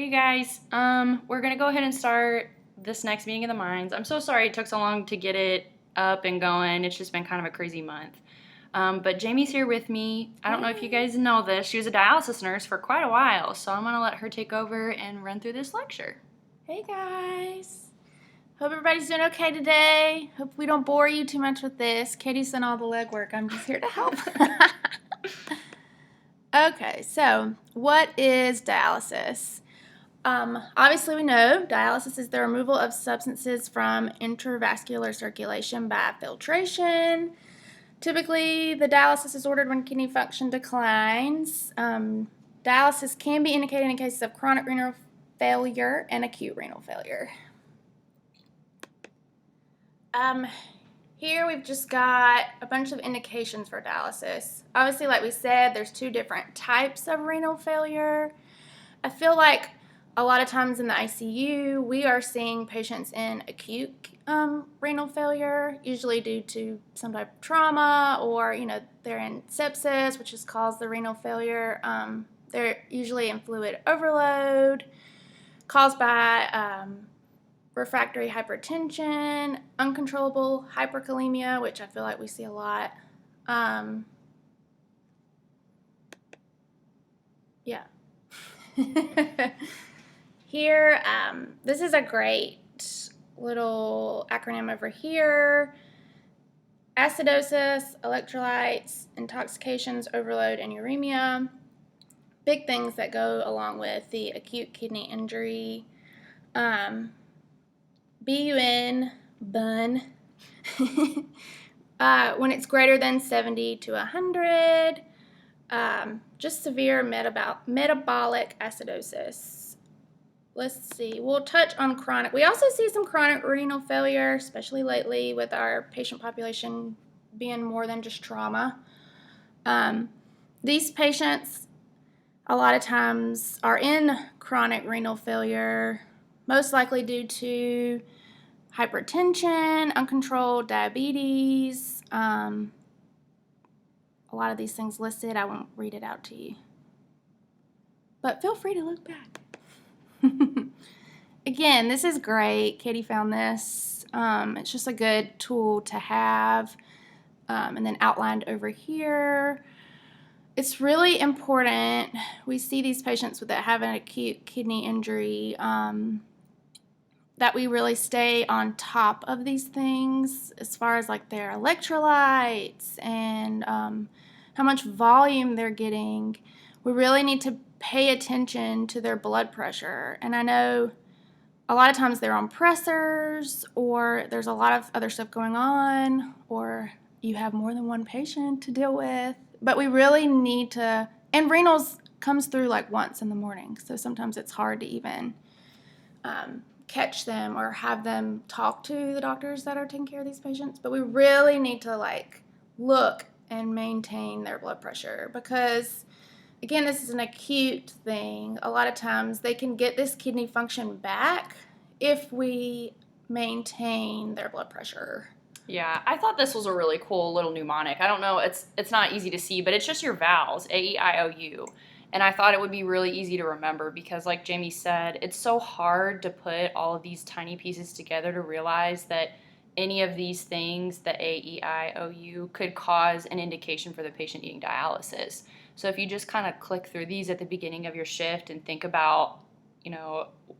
Hey guys, we're gonna go ahead and start this next meeting of the minds. I'm so sorry it took so long to get it up and going. It's just been kind of a crazy month. But Jamie's here with me. I don't know if you guys know this. She was a dialysis nurse for quite a while, so I'm gonna let her take over and run through this lecture. Hey guys. Hope everybody's doing okay today. Hope we don't bore you too much with this. Katie's done all the legwork. I'm just here to help. Okay, so what is dialysis? Obviously, we know dialysis is the removal of substances from intravascular circulation by filtration. Typically, the dialysis is ordered when kidney function declines. Dialysis can be indicated in cases of chronic renal failure and acute renal failure. Here we've just got a bunch of indications for dialysis. Obviously, like we said, there's two different types of renal failure. I feel like a lot of times in the ICU, we are seeing patients in acute renal failure, usually due to some type of trauma or, they're in sepsis, which has caused the renal failure. They're usually in fluid overload caused by refractory hypertension, uncontrollable hyperkalemia, which I feel like we see a lot. Yeah. Here, this is a great little acronym over here. Acidosis, electrolytes, intoxications, overload, and uremia. Big things that go along with the acute kidney injury. BUN, bun, when it's greater than 70 to 100, just severe metabolic acidosis. Let's see, we'll touch on chronic. We also see some chronic renal failure, especially lately with our patient population being more than just trauma. These patients a lot of times are in chronic renal failure, most likely due to hypertension, uncontrolled diabetes, a lot of these things listed. I won't read it out to you, but feel free to look back. Again, this is great. Katie found this. It's just a good tool to have, and then outlined over here. It's really important. We see these patients that have an acute kidney injury, that we really stay on top of these things as far as like their electrolytes and how much volume they're getting. We really need to pay attention to their blood pressure. And I know a lot of times they're on pressors, or there's a lot of other stuff going on, or you have more than one patient to deal with. But we really need to, and renals comes through like once in the morning, so sometimes it's hard to even catch them or have them talk to the doctors that are taking care of these patients. But we really need to look and maintain their blood pressure, because again, this is an acute thing. A lot of times they can get this kidney function back if we maintain their blood pressure. Yeah, I thought this was a really cool little mnemonic. I don't know, it's not easy to see, but it's just your vowels, A-E-I-O-U. And I thought it would be really easy to remember because, like Jamie said, it's so hard to put all of these tiny pieces together to realize that any of these things, the A-E-I-O-U, could cause an indication for the patient needing dialysis. So if you just kind of click through these at the beginning of your shift and think about,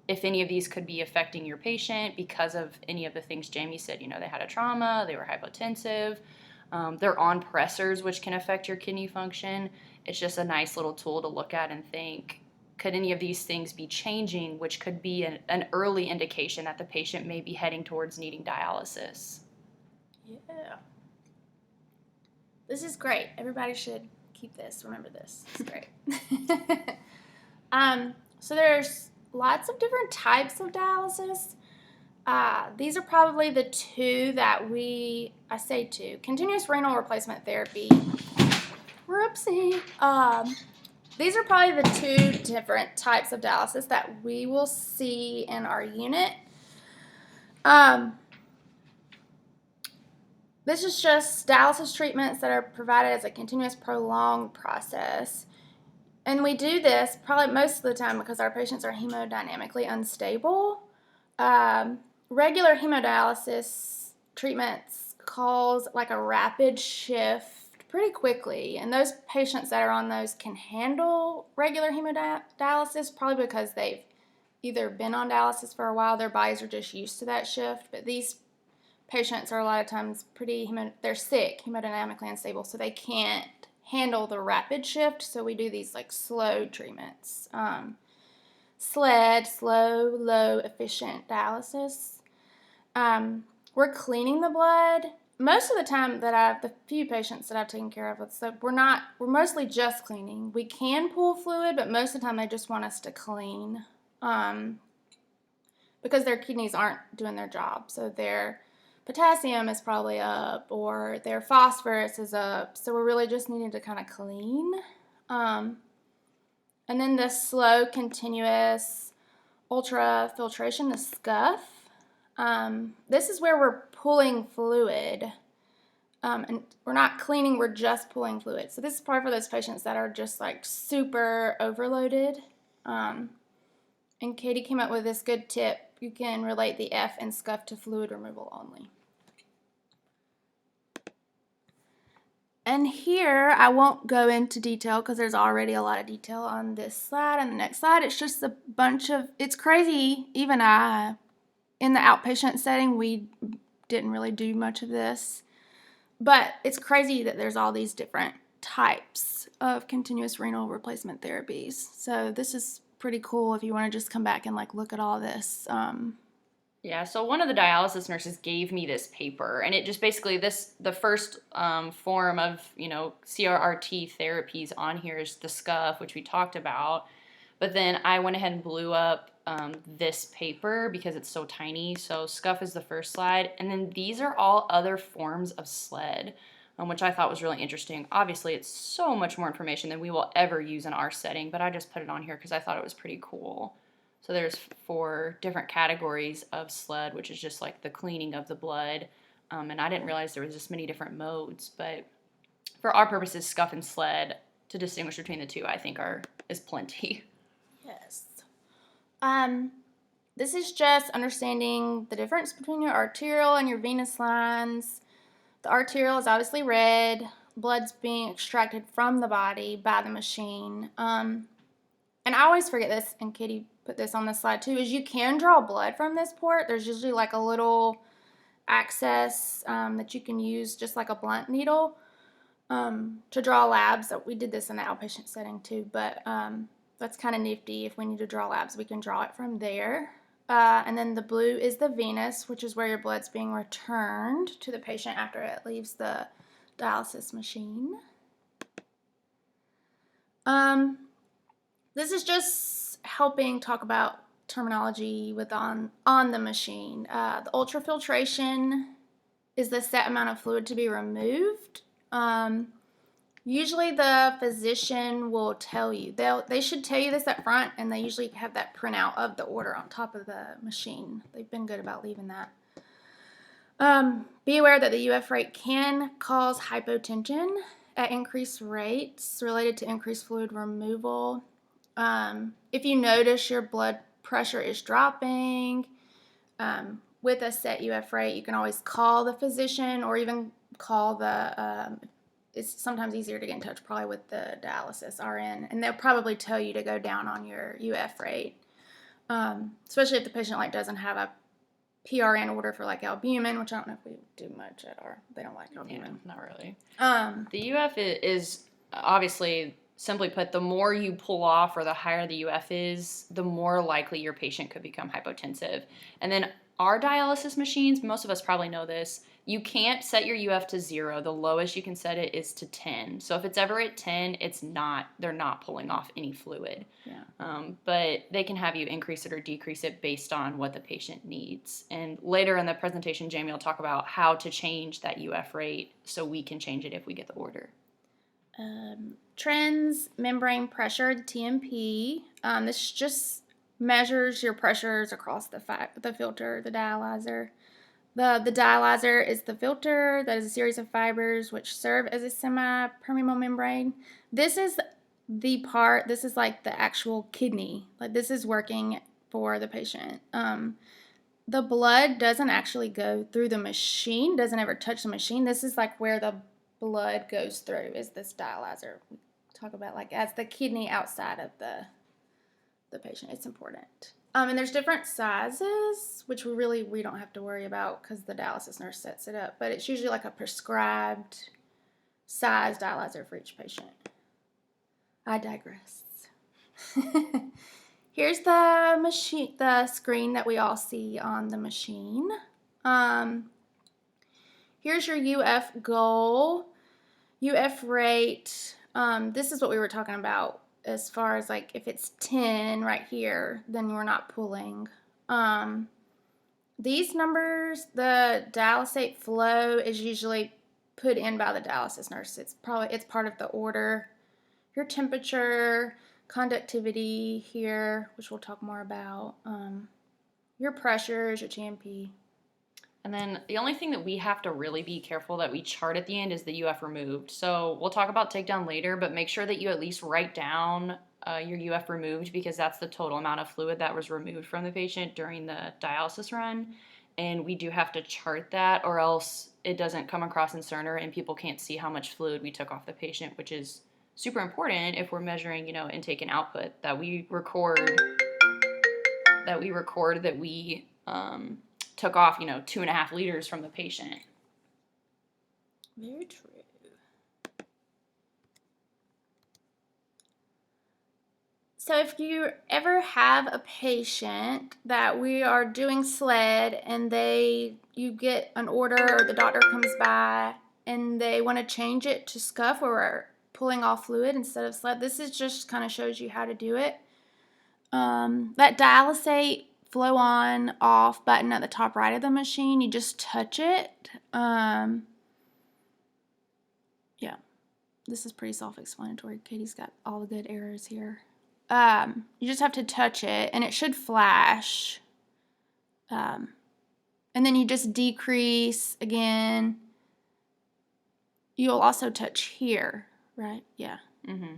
if any of these could be affecting your patient because of any of the things Jamie said, they had a trauma, they were hypotensive, they're on pressors, which can affect your kidney function. It's just a nice little tool to look at and think, could any of these things be changing, which could be an early indication that the patient may be heading towards needing dialysis. Yeah. This is great. Everybody should keep this. Remember this. It's great. So there's lots of different types of dialysis. These are probably the two that I say two. Continuous renal replacement therapy. Whoopsie. These are probably the two different types of dialysis that we will see in our unit. This is just dialysis treatments that are provided as a continuous prolonged process. And we do this probably most of the time because our patients are hemodynamically unstable. Regular hemodialysis treatments cause like a rapid shift pretty quickly, and those patients that are on those can handle regular hemodialysis probably because they've either been on dialysis for a while, their bodies are just used to that shift. But these patients are a lot of times they're sick, hemodynamically unstable, so they can't handle the rapid shift. So we do these like slow treatments. SLED, slow, low, efficient dialysis. We're cleaning the blood. Most of the time the few patients that I've taken care of, we're mostly just cleaning. We can pull fluid, but most of the time they just want us to clean because their kidneys aren't doing their job. So their potassium is probably up or their phosphorus is up. So we're really just needing to kind of clean. And then the slow, continuous ultrafiltration, the scuff. This is where we're pulling fluid. And we're not cleaning, we're just pulling fluid. So this is probably for those patients that are just like super overloaded. And Katie came up with this good tip. You can relate the F and scuff to fluid removal only. And here, I won't go into detail because there's already a lot of detail on this slide and the next slide. It's just a bunch of, it's crazy, even in the outpatient setting, we didn't really do much of this. But it's crazy that there's all these different types of continuous renal replacement therapies. So this is pretty cool if you want to just come back and like look at all this. Yeah, so one of the dialysis nurses gave me this paper, and it just basically the first form of CRRT therapies on here is the scuff, which we talked about, but then I went ahead and blew up this paper because it's so tiny. So scuff is the first slide, and then these are all other forms of SLED, which I thought was really interesting. Obviously, it's so much more information than we will ever use in our setting, but I just put it on here because I thought it was pretty cool. So there's 4 different categories of SLED, which is just like the cleaning of the blood. And I didn't realize there was this many different modes, but for our purposes, scuff and SLED, to distinguish between the two, I think is plenty. Yes. This is just understanding the difference between your arterial and your venous lines. The arterial is obviously red. Blood's being extracted from the body by the machine. And I always forget this, and Katie put this on the slide too, is you can draw blood from this port. There's usually like a little access that you can use just like a blunt needle to draw labs. We did this in the outpatient setting too, but that's kind of nifty. If we need to draw labs, we can draw it from there. And then the blue is the venous, which is where your blood's being returned to the patient after it leaves the dialysis machine. This is just helping talk about terminology with on the machine. The ultrafiltration is the set amount of fluid to be removed. Usually the physician will tell you. They should tell you this up front, and they usually have that printout of the order on top of the machine. They've been good about leaving that. Be aware that the UF rate can cause hypotension at increased rates related to increased fluid removal. If you notice your blood pressure is dropping with a set UF rate, you can always call the physician or even call it's sometimes easier to get in touch probably with the dialysis RN, and they'll probably tell you to go down on your UF rate, especially if the patient doesn't have a PRN order for albumin, which I don't know if we do much they don't like albumin. Yeah, not really. The UF is obviously, simply put, the more you pull off or the higher the UF is, the more likely your patient could become hypotensive. And then our dialysis machines, most of us probably know this, you can't set your UF to 0. The lowest you can set it is to 10. So if it's ever at 10, they're not pulling off any fluid. Yeah. But they can have you increase it or decrease it based on what the patient needs. And later in the presentation, Jamie will talk about how to change that UF rate so we can change it if we get the order. Transmembrane pressure, the TMP. This just measures your pressures across the filter, the dialyzer. The dialyzer is the filter that is a series of fibers which serve as a semi-permeable membrane. This is this is like the actual kidney. Like this is working for the patient. The blood doesn't actually go through the machine, doesn't ever touch the machine. This is like where the blood goes through, is this dialyzer. We talk about like as the kidney outside of the patient. It's important. And there's different sizes, which we don't have to worry about because the dialysis nurse sets it up. But it's usually like a prescribed size dialyzer for each patient. I digress. Here's the screen that we all see on the machine. Here's your UF goal, UF rate. This is what we were talking about as far as like if it's 10 right here, then we're not pulling. These numbers, the dialysate flow is usually put in by the dialysis nurse. It's part of the order. Your temperature, conductivity here, which we'll talk more about. Your pressures, your GMP. And then the only thing that we have to really be careful that we chart at the end is the UF removed. So we'll talk about takedown later, but make sure that you at least write down your UF removed, because that's the total amount of fluid that was removed from the patient during the dialysis run. And we do have to chart that, or else it doesn't come across in Cerner and people can't see how much fluid we took off the patient, which is super important if we're measuring, intake and output, that we record that we took off, 2.5 liters from the patient. Very true. So if you ever have a patient that we are doing SLED and you get an order or the doctor comes by and they want to change it to scuff where we're pulling off fluid instead of SLED, this is just kind of shows you how to do it. That dialysate flow on off button at the top right of the machine, you just touch it. Yeah, this is pretty self-explanatory. Katie's got all the good errors here. You just have to touch it and it should flash. And then you just decrease again. You'll also touch here, right? Yeah. Mm-hmm.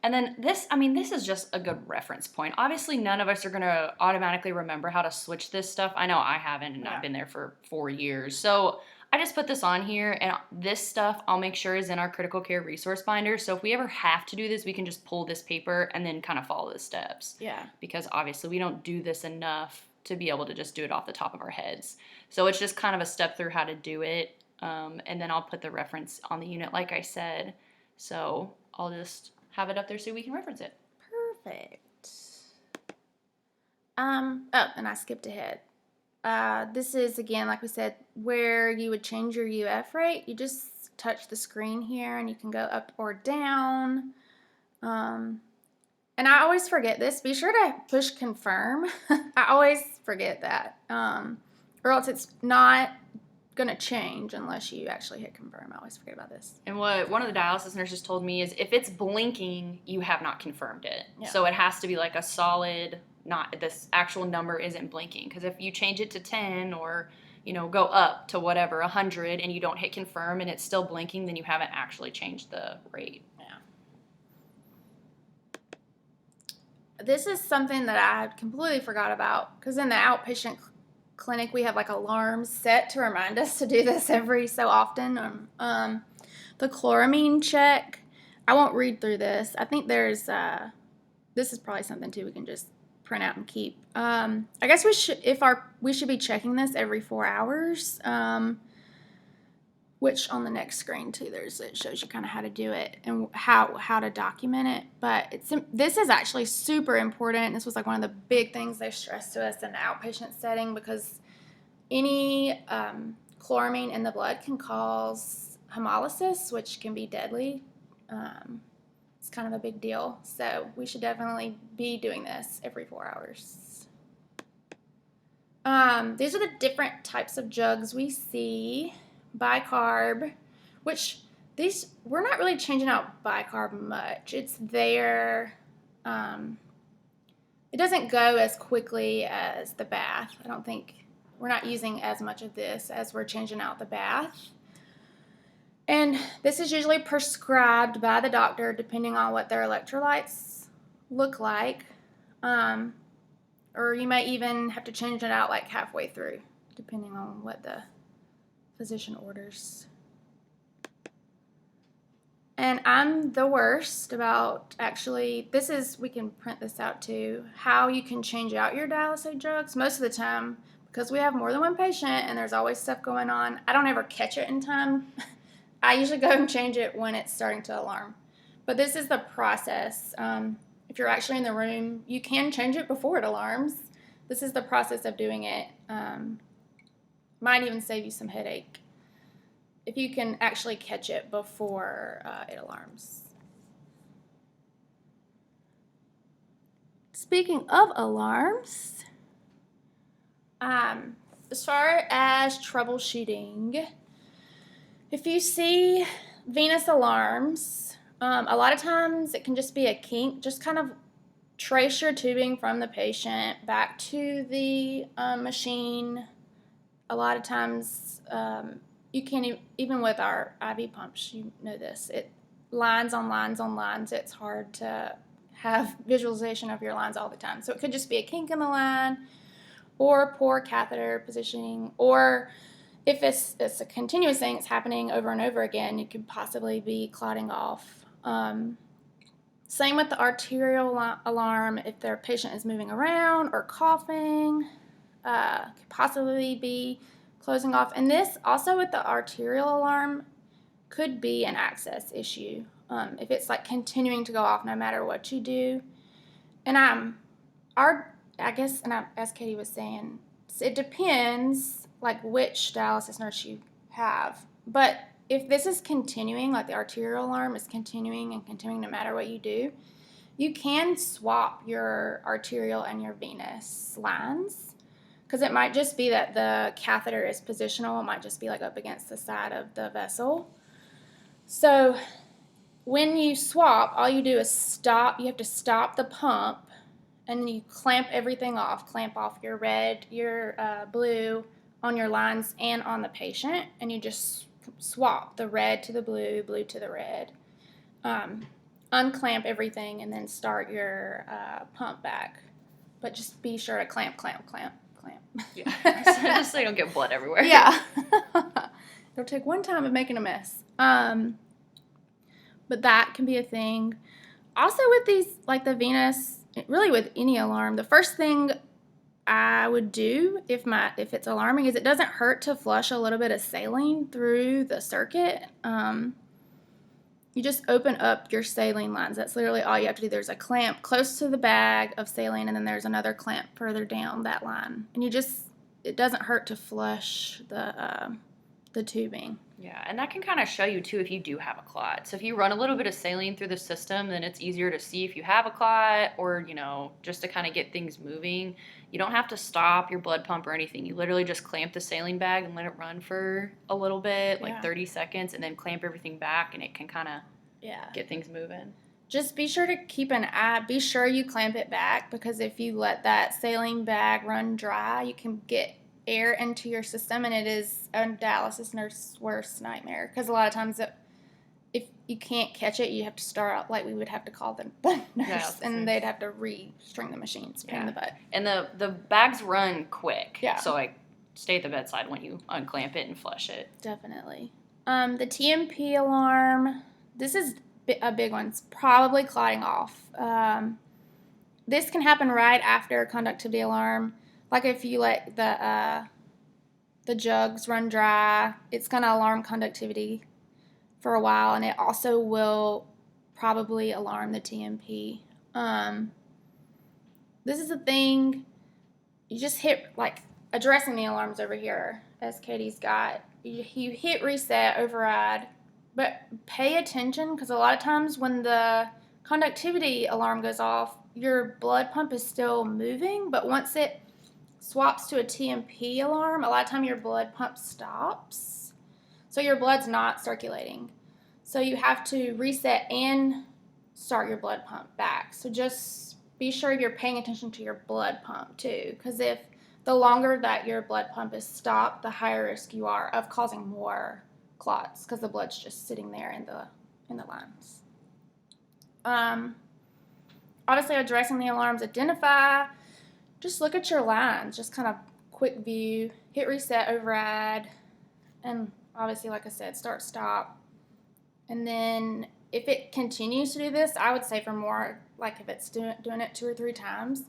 And then this is just a good reference point. Obviously, none of us are going to automatically remember how to switch this stuff. I know I haven't, and I've been there for 4 years. So I just put this on here, and this stuff I'll make sure is in our critical care resource binder. So if we ever have to do this, we can just pull this paper and then kind of follow the steps. Yeah. Because obviously we don't do this enough to be able to just do it off the top of our heads. So it's just kind of a step through how to do it. And then I'll put the reference on the unit, like I said. So I'll just have it up there so we can reference it. Perfect. Oh, and I skipped ahead. This is, again, like we said, where you would change your UF rate. You just touch the screen here, and you can go up or down. And I always forget this. Be sure to push confirm. I always forget that. Or else it's not going to change unless you actually hit confirm. I always forget about this. And what one of the dialysis nurses told me is if it's blinking, you have not confirmed it. Yeah. So it has to be like a solid, not this actual number isn't blinking. Because if you change it to 10 or, go up to whatever, 100, and you don't hit confirm and it's still blinking, then you haven't actually changed the rate. Yeah. This is something that I completely forgot about, because in the outpatient clinic we have like alarms set to remind us to do this every so often. The chloramine check, I won't read through this. I think there's this is probably something too we can just print out and keep. I guess we should be checking this every 4 hours, which on the next screen too it shows you kind of how to do it and how to document it. But this is actually super important. This was like one of the big things they stressed to us in the outpatient setting, because any chloramine in the blood can cause hemolysis, which can be deadly. It's kind of a big deal. So we should definitely be doing this every 4 hours. These are the different types of jugs we see. Bicarb, which we're not really changing out bicarb much. It's there. It doesn't go as quickly as the bath. I don't think we're not using as much of this as we're changing out the bath. And this is usually prescribed by the doctor depending on what their electrolytes look like. Or you may even have to change it out like halfway through, depending on what the physician orders. And I'm the worst about actually, we can print this out too, how you can change out your dialysate drugs. Most of the time, because we have more than one patient and there's always stuff going on, I don't ever catch it in time. I usually go and change it when it's starting to alarm. But this is the process. If you're actually in the room, you can change it before it alarms. This is the process of doing it. Might even save you some headache if you can actually catch it before it alarms. Speaking of alarms, as far as troubleshooting, if you see venous alarms, a lot of times it can just be a kink. Just kind of trace your tubing from the patient back to the machine. A lot of times, you can't even with our IV pumps, you know this. It lines on lines on lines. It's hard to have visualization of your lines all the time. So it could just be a kink in the line, or poor catheter positioning, or if it's a continuous thing, it's happening over and over again, it could possibly be clotting off. Same with the arterial alarm. If their patient is moving around or coughing, could possibly be closing off. And this also with the arterial alarm could be an access issue. If it's like continuing to go off no matter what you do. And as Katie was saying, it depends like which dialysis nurse you have. But if this is continuing, like the arterial alarm is continuing and continuing no matter what you do, you can swap your arterial and your venous lines. Because it might just be that the catheter is positional. It might just be like up against the side of the vessel. So when you swap, all you do is stop. You have to stop the pump, and then you clamp everything off. Clamp off your red, your blue on your lines and on the patient, and you just swap the red to the blue, blue to the red. Unclamp everything, and then start your pump back. But just be sure to clamp. Yeah, just so you don't get blood everywhere. Yeah. It'll take one time of making a mess. But that can be a thing. Also with these, like the venous, really with any alarm, the first thing I would do if it's alarming is it doesn't hurt to flush a little bit of saline through the circuit. You just open up your saline lines. That's literally all you have to do. There's a clamp close to the bag of saline, and then there's another clamp further down that line. And it doesn't hurt to flush the tubing. Yeah, and that can kind of show you, too, if you do have a clot. So if you run a little bit of saline through the system, then it's easier to see if you have a clot or, just to kind of get things moving. You don't have to stop your blood pump or anything. You literally just clamp the saline bag and let it run for a little bit, like 30 seconds, and then clamp everything back, and it can kind of get things moving. Just be sure to keep an eye. Be sure you clamp it back, because if you let that saline bag run dry, you can get air into your system, and it is a dialysis nurse's worst nightmare, because a lot of times if you can't catch it, you have to start out, like we would have to call the nurse, and they'd have to re-string the machines, pain in the butt. And the bags run quick, yeah. So stay at the bedside when you unclamp it and flush it. Definitely. The TMP alarm, this is a big one. It's probably clotting off. This can happen right after a conductivity alarm. Like if you let the jugs run dry, it's going to alarm conductivity for a while, and it also will probably alarm the TMP. This is a thing, you just hit, like addressing the alarms over here, as Katie's got. You hit reset, override, but pay attention, because a lot of times when the conductivity alarm goes off, your blood pump is still moving, but once it swaps to a TMP alarm, a lot of time your blood pump stops. So your blood's not circulating. So you have to reset and start your blood pump back. So just be sure you're paying attention to your blood pump too, because the longer that your blood pump is stopped, the higher risk you are of causing more clots because the blood's just sitting there in the lines. Obviously, addressing the alarms, identify. Just look at your lines. Just kind of quick view. Hit reset, override, and obviously, like I said, start stop. And then if it continues to do this, I would say for more, like if it's doing it 2 or 3 times,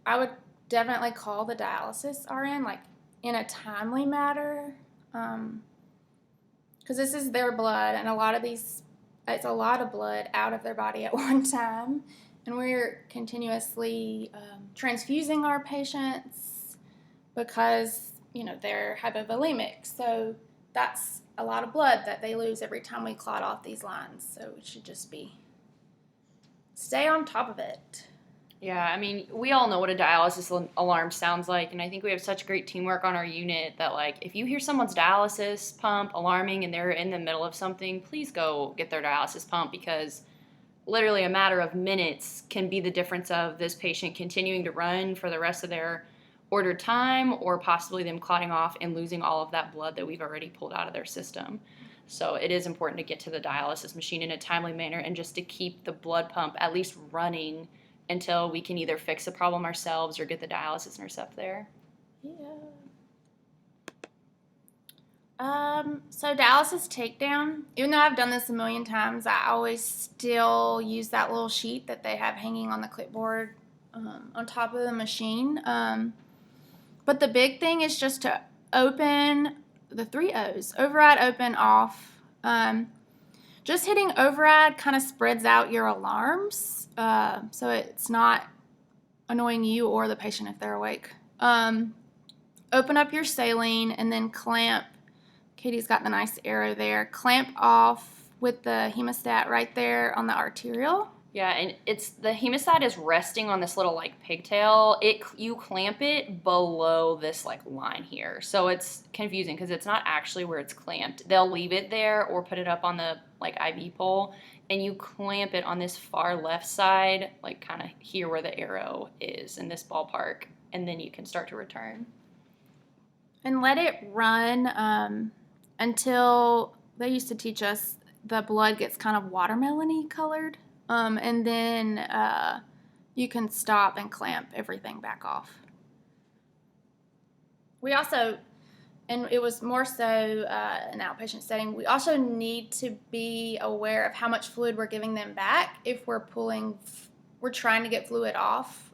I would definitely call the dialysis RN, like in a timely manner, because this is their blood, and it's a lot of blood out of their body at one time, and we're continuously transfusing our patients because, they're hypovolemic, so that's a lot of blood that they lose every time we clot off these lines, so it should just stay on top of it. Yeah, I mean, we all know what a dialysis alarm sounds like, and I think we have such great teamwork on our unit that, like, if you hear someone's dialysis pump alarming and they're in the middle of something, please go get their dialysis pump, because literally a matter of minutes can be the difference of this patient continuing to run for the rest of their ordered time, or possibly them clotting off and losing all of that blood that we've already pulled out of their system. So it is important to get to the dialysis machine in a timely manner and just to keep the blood pump at least running until we can either fix the problem ourselves or get the dialysis nurse up there. Yeah. So dialysis takedown, even though I've done this a million times, I always still use that little sheet that they have hanging on the clipboard on top of the machine. But the big thing is just to open the 3 O's, override, open, off. Just hitting override kind of spreads out your alarms, so it's not annoying you or the patient if they're awake. Open up your saline and then clamp. Katie's got the nice arrow there. Clamp off with the hemostat right there on the arterial. Yeah, and the hemostat is resting on this little like pigtail. You clamp it below this like line here, so it's confusing because it's not actually where it's clamped. They'll leave it there or put it up on the like IV pole, and you clamp it on this far left side, like kind of here where the arrow is in this ballpark, and then you can start to return. And let it run until they used to teach us the blood gets kind of watermelon-y colored. And then you can stop and clamp everything back off. We also, and it was more so an outpatient setting, we also need to be aware of how much fluid we're giving them back if we're trying to get fluid off.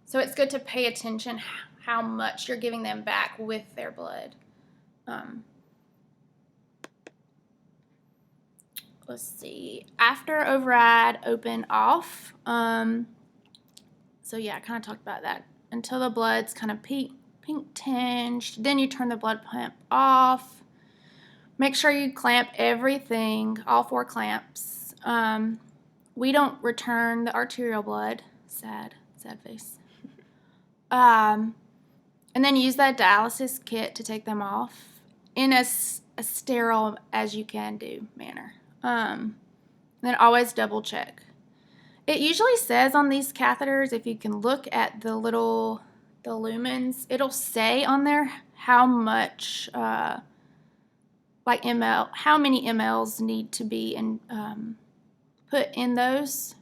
So it's good to pay attention how much you're giving them back with their blood. Let's see, after override, open, off. So yeah, I kind of talked about that. Until the blood's kind of pink tinged, then you turn the blood pump off. Make sure you clamp everything, all 4 clamps. We don't return the arterial blood. Sad face. And then use that dialysis kit to take them off in as sterile as you can do manner. Then always double check. It usually says on these catheters, if you can look at the lumens, it'll say on there how much, how many mLs need to be put in those.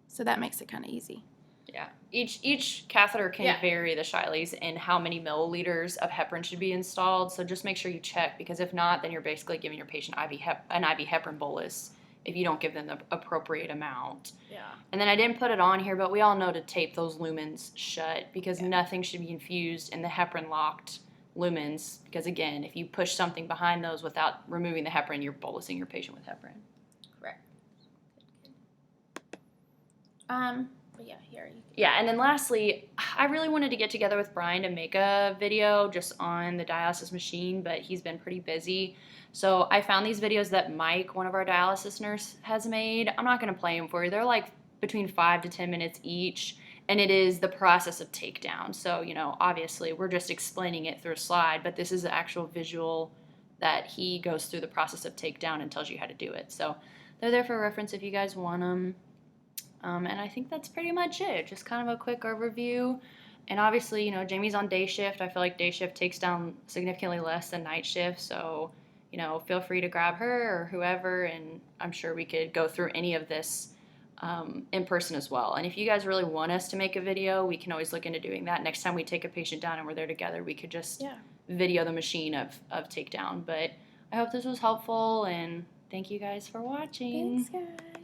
So that makes it kind of easy. Yeah. Each catheter can vary the Shileys in how many milliliters of heparin should be installed. So just make sure you check, because if not, then you're basically giving your patient an IV heparin bolus if you don't give them the appropriate amount. Yeah. And then I didn't put it on here, but we all know to tape those lumens shut, because nothing should be infused in the heparin locked lumens, because again, if you push something behind those without removing the heparin, you're bolusing your patient with heparin. Correct. But yeah, here you Yeah, and then lastly, I really wanted to get together with Brian to make a video just on the dialysis machine, but he's been pretty busy. So I found these videos that Mike, one of our dialysis nurse, has made. I'm not going to play them for you. They're like between 5 to 10 minutes each, and it is the process of takedown. So, obviously we're just explaining it through a slide, but this is the actual visual that he goes through the process of takedown and tells you how to do it. So they're there for reference if you guys want them. And I think that's pretty much it. Just kind of a quick overview. And obviously, Jamie's on day shift. I feel like day shift takes down significantly less than night shift. So feel free to grab her or whoever, and I'm sure we could go through any of this in person as well. And if you guys really want us to make a video, we can always look into doing that. Next time we take a patient down and we're there together, we could just video the machine of takedown. But I hope this was helpful, and thank you guys for watching. Thanks, guys.